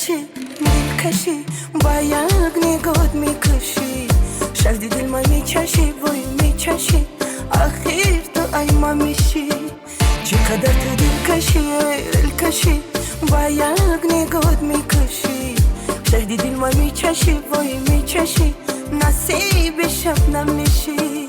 دلکشی دلکشی با یک نگات میکشی شهد دل ما میچشی وای میچشی آخر تو ای ما میشی چقدر تو دلکشی دلکشی با یک نگات میکشی شهد دل ما میچشی وای میچشی نصیب شبنم میشی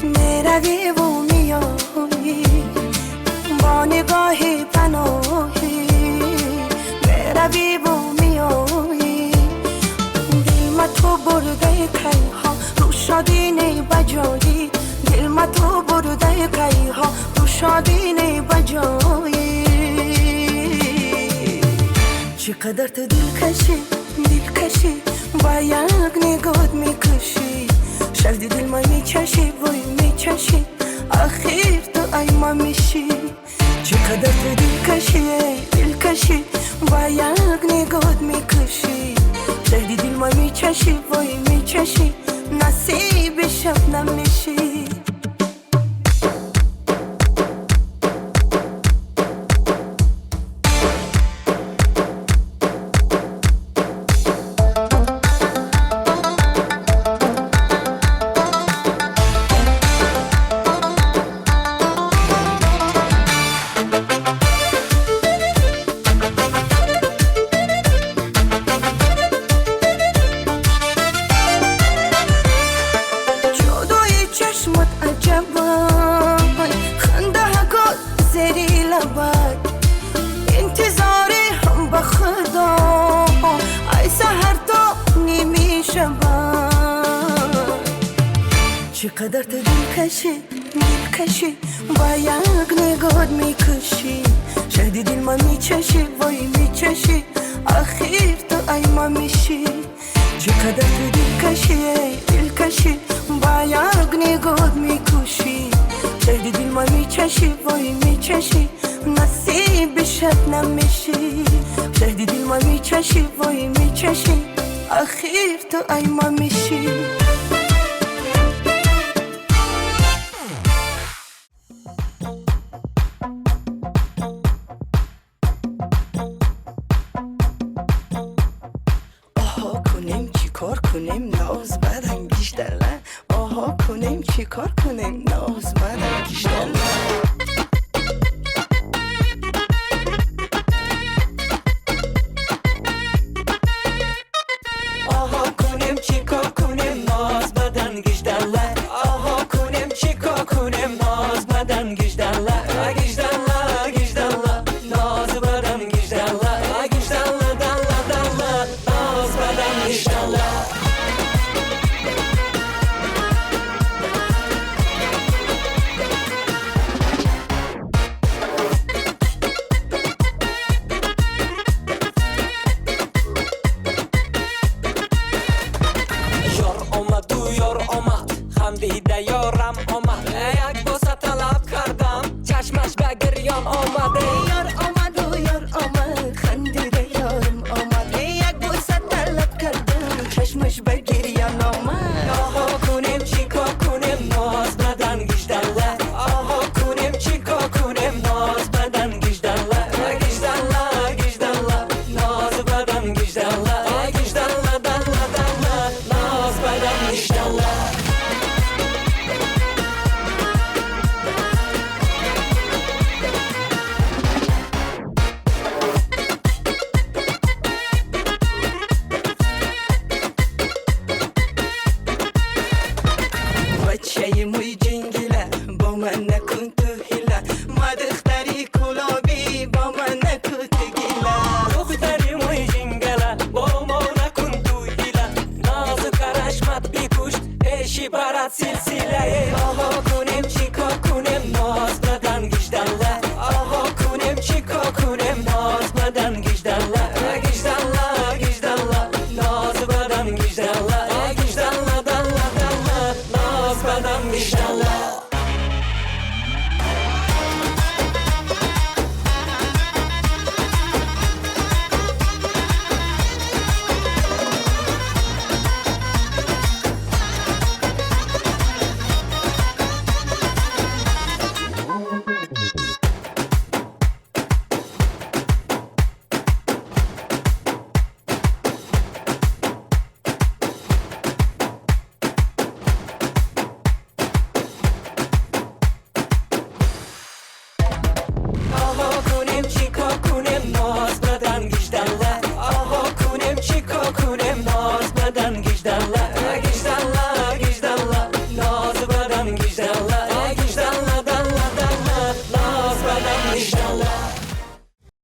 میروی و میایی با نگاه پناهی میروی و میایی دل ما تو برده کی ها رو شادی نی بجایی دل ما تو برده کی ها رو شادی نی بجایی چقدر تو دلکشی دلکشی با یک نگات میکشی شهد دل ما میچشی وای میچشی آخر تو ای ما میشی چقدر تو دلکشی دلکشی با یک نگات میکشی شهد دل ما میچشی وای میچشی نصیب شبنم میشی انتظاری هم بخدا ای سحر تو نیمی شبان چقدر تو دلکشی دلکشی با یک نگات میکشی شهد دل ما میچشی وای میچشی آخر تو ای ما میشی چقدر تو دلکشی دلکشی با یک نگات میکشی شهد دل ما میچشی وای میچشی نصیب شبنم میشی شهد دل ما میچشی وای میچشی آخر تو ای ما میشی آها کنیم چی کار کنیم ناز بدن بیشتره آها کنیم چی کار کنیم ناز بدن بیشتره دیده یارم آمد یک بوسه طلب کردم چشمش به گریان آمده یار آمد و یار آمد خندیده یارم آمد یک بوسه طلب کردم چشمش به گریان آمد آها کنیم چیکار کنیم ناز بدن گیشدله آها کنیم چیکار کنیم ناز بدن گیشدله گیشدله گیشدله ناز بدن گیشدله گیشدله دله دله ناز بدن گیشدله بچه موی جنگله با من نکن تو